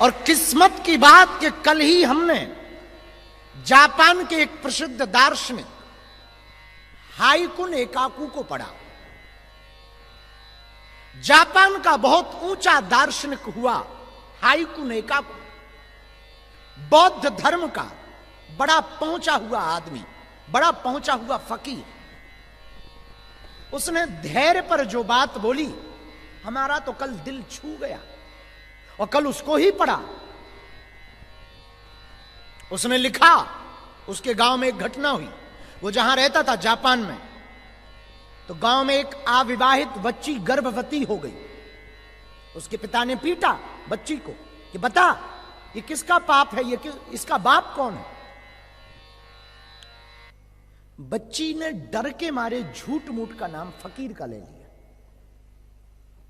और किस्मत की बात कि कल ही हमने जापान के एक प्रसिद्ध दार्शनिक हाइकु नेकाकू को पढ़ा। जापान का बहुत ऊंचा दार्शनिक हुआ हाइकु नेकाकू, बौद्ध धर्म का बड़ा पहुंचा हुआ आदमी, बड़ा पहुंचा हुआ फकीर। उसने धैर्य पर जो बात बोली, हमारा तो कल दिल छू गया और कल उसको ही पढ़ा। उसने लिखा, उसके गांव में एक घटना हुई। वो जहां रहता था जापान में, तो गांव में एक अविवाहित बच्ची गर्भवती हो गई। उसके पिता ने पीटा बच्ची को कि बता ये किसका पाप है, ये इसका बाप कौन है। बच्ची ने डर के मारे झूठ मूठ का नाम फकीर का ले लिया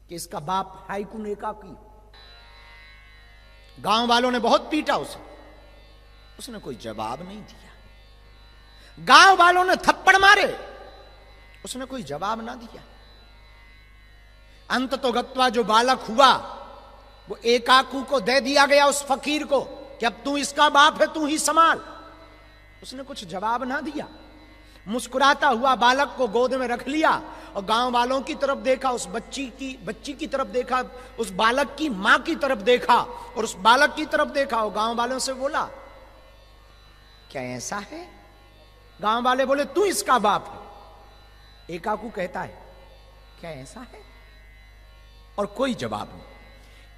कि इसका बाप हाइकु नेकाकू। गांव वालों ने बहुत पीटा उसे, उसने कोई जवाब नहीं दिया। गांव वालों ने थप्पड़ मारे, उसने कोई जवाब ना दिया। अंततोगत्वा जो बालक हुआ वो एकाकू को दे दिया गया, उस फकीर को, कि अब तू इसका बाप है, तू ही संभाल। उसने कुछ जवाब ना दिया। मुस्कुराता हुआ बालक को गोद में रख लिया और गांव वालों की तरफ देखा, उस बच्ची की तरफ देखा, उस बालक की मां की तरफ देखा और उस बालक की तरफ देखा और गांव वालों से बोला, क्या ऐसा है? गांव वाले बोले, तू इसका बाप है। एकाकू कहता है, क्या ऐसा है? और कोई जवाब नहीं।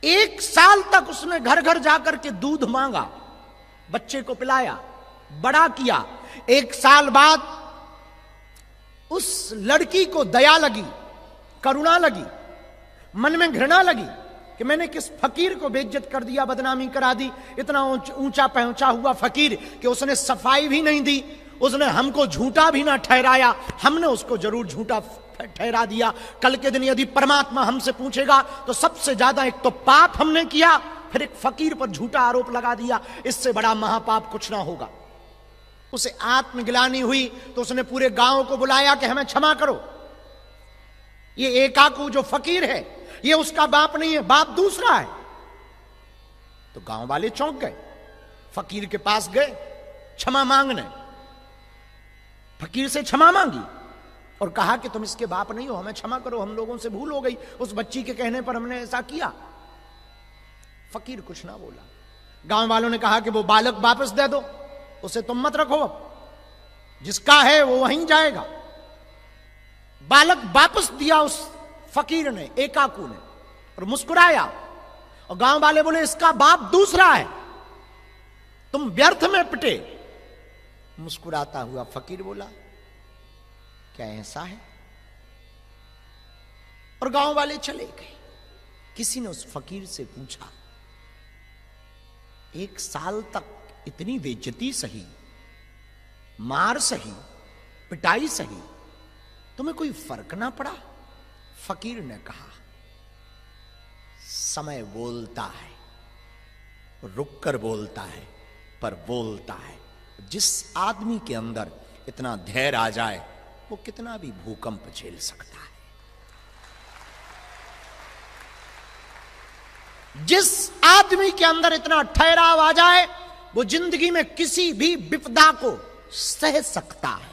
1 साल तक उसने घर घर जाकर के दूध मांगा, बच्चे को पिलाया, बड़ा किया। 1 साल बाद उस लड़की को दया लगी, करुणा लगी, मन में घृणा लगी कि मैंने किस फकीर को बेइज्जत कर दिया, बदनामी करा दी। इतना ऊंचा पहुंचा हुआ फकीर कि उसने सफाई भी नहीं दी, उसने हमको झूठा भी ना ठहराया, हमने उसको जरूर झूठा ठहरा दिया। कल के दिन यदि परमात्मा हमसे पूछेगा तो सबसे ज्यादा एक तो पाप हमने किया, फिर एक फकीर पर झूठा आरोप लगा दिया। इससे बड़ा महापाप कुछ ना होगा। उसे आत्मग्लानि हुई तो उसने पूरे गांव को बुलाया कि हमें क्षमा करो, ये एकाकू जो फकीर है ये उसका बाप नहीं है, बाप दूसरा है। तो गांव वाले चौंक गए, फकीर के पास गए क्षमा मांगने। फकीर से क्षमा मांगी और कहा कि तुम इसके बाप नहीं हो, हमें क्षमा करो, हम लोगों से भूल हो गई, उस बच्ची के कहने पर हमने ऐसा किया। फकीर कुछ ना बोला। गांव वालों ने कहा कि वो बालक वापस दे दो, उसे तुम मत रखो, जिसका है वो वहीं जाएगा। बालक वापस दिया उस फकीर ने, एकाकू ने, और मुस्कुराया। और गांव वाले बोले, इसका बाप दूसरा है, तुम व्यर्थ में पिटे। मुस्कुराता हुआ फकीर बोला, क्या ऐसा है? और गांव वाले चले गए। किसी ने उस फकीर से पूछा, 1 साल तक इतनी बेइज्जती सही, मार सही, पिटाई सही, तुम्हें कोई फर्क ना पड़ा? फकीर ने कहा, समय बोलता है, रुक कर बोलता है, पर बोलता है। जिस आदमी के अंदर इतना धैर्य आ जाए वो कितना भी भूकंप झेल सकता है। जिस आदमी के अंदर इतना ठहराव आ जाए वो जिंदगी में किसी भी विपदा को सह सकता है।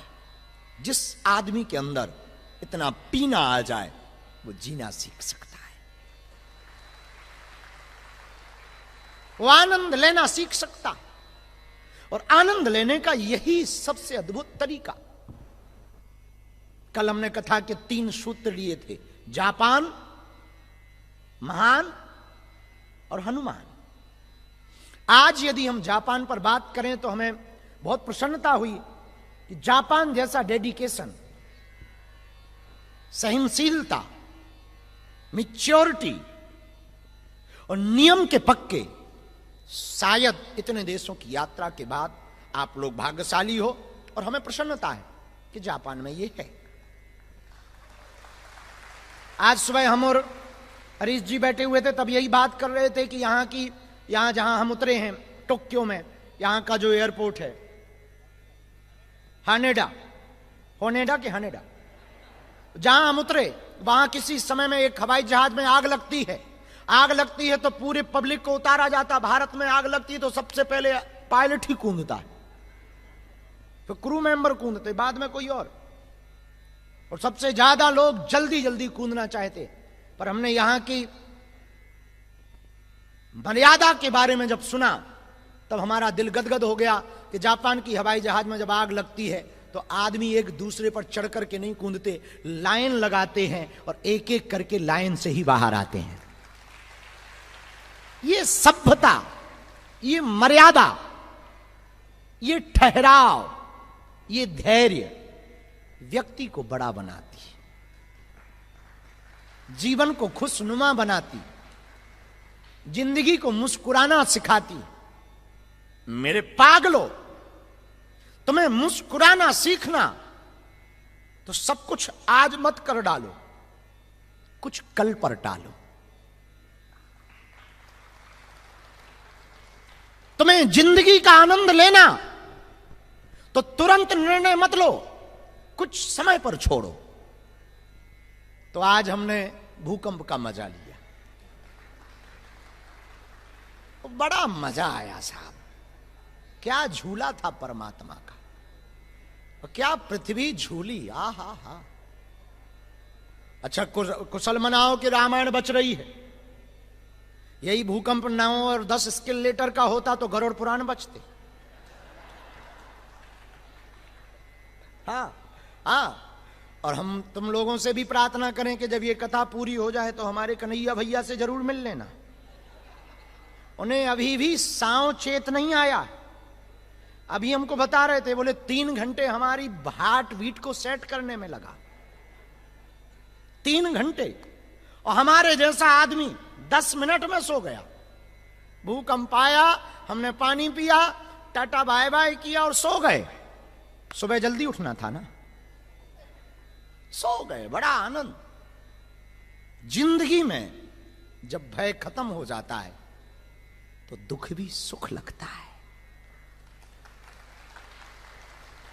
जिस आदमी के अंदर इतना पीना आ जाए वो जीना सीख सकता है, वो आनंद लेना सीख सकता है। और आनंद लेने का यही सबसे अद्भुत तरीका। कल हमने कथा के 3 सूत्र लिए थे, जापान, महान और हनुमान। आज यदि हम जापान पर बात करें तो हमें बहुत प्रसन्नता हुई कि जापान जैसा डेडिकेशन, सहनशीलता, मैच्योरिटी और नियम के पक्के शायद इतने देशों की यात्रा के बाद आप लोग भाग्यशाली हो। और हमें प्रसन्नता है कि जापान में ये है। आज सुबह हम और हरीश जी बैठे हुए थे, तब यही बात कर रहे थे कि यहां जहां हम उतरे हैं टोक्यो में, यहां का जो एयरपोर्ट है होनेडा के हानेडा, जहां हम उतरे वहां किसी समय में एक हवाई जहाज में आग लगती है आग लगती है तो पूरे पब्लिक को उतारा जाता, भारत में आग लगती है तो सबसे पहले पायलट ही कूदता है, फिर क्रू मेंबर कूदते, बाद में कोई और सबसे ज्यादा लोग जल्दी जल्दी कूदना चाहते। पर हमने यहां की मर्यादा के बारे में जब सुना तब हमारा दिल गदगद हो गया कि जापान की हवाई जहाज में जब आग लगती है तो आदमी एक दूसरे पर चढ़ करके नहीं कूदते, लाइन लगाते हैं और एक एक करके लाइन से ही बाहर आते हैं। ये सभ्यता, ये मर्यादा, ये ठहराव, ये धैर्य व्यक्ति को बड़ा बनाती है, जीवन को खुशनुमा बनाती, जिंदगी को मुस्कुराना सिखाती। मेरे पागलों, तुम्हें मुस्कुराना सीखना तो सब कुछ आज मत कर डालो, कुछ कल पर टालो। तुम्हें जिंदगी का आनंद लेना तो तुरंत निर्णय मत लो, कुछ समय पर छोड़ो। तो आज हमने भूकंप का मजा लिया, तो बड़ा मजा आया साहब। क्या झूला था परमात्मा का, और क्या पृथ्वी झूली। आ हा। अच्छा, कुशल मनाओ कि रामायण बच रही है। यही भूकंप 9 और 10 स्किल लेटर का होता तो गरुड़ पुराण बचते। हाँ, और हम तुम लोगों से भी प्रार्थना करें कि जब ये कथा पूरी हो जाए तो हमारे कन्हैया भैया से जरूर मिल लेना। उन्हें अभी भी सांव चेत नहीं आया। अभी हमको बता रहे थे, बोले 3 घंटे हमारी हार्ट बीट को सेट करने में लगा, 3 घंटे। और हमारे जैसा आदमी 10 मिनट में सो गया। भूकंप आया, हमने पानी पिया, टाटा बाय बाय किया और सो गए। सुबह जल्दी उठना था ना, सो गए। बड़ा आनंद। जिंदगी में जब भय खत्म हो जाता है तो दुख भी सुख लगता है।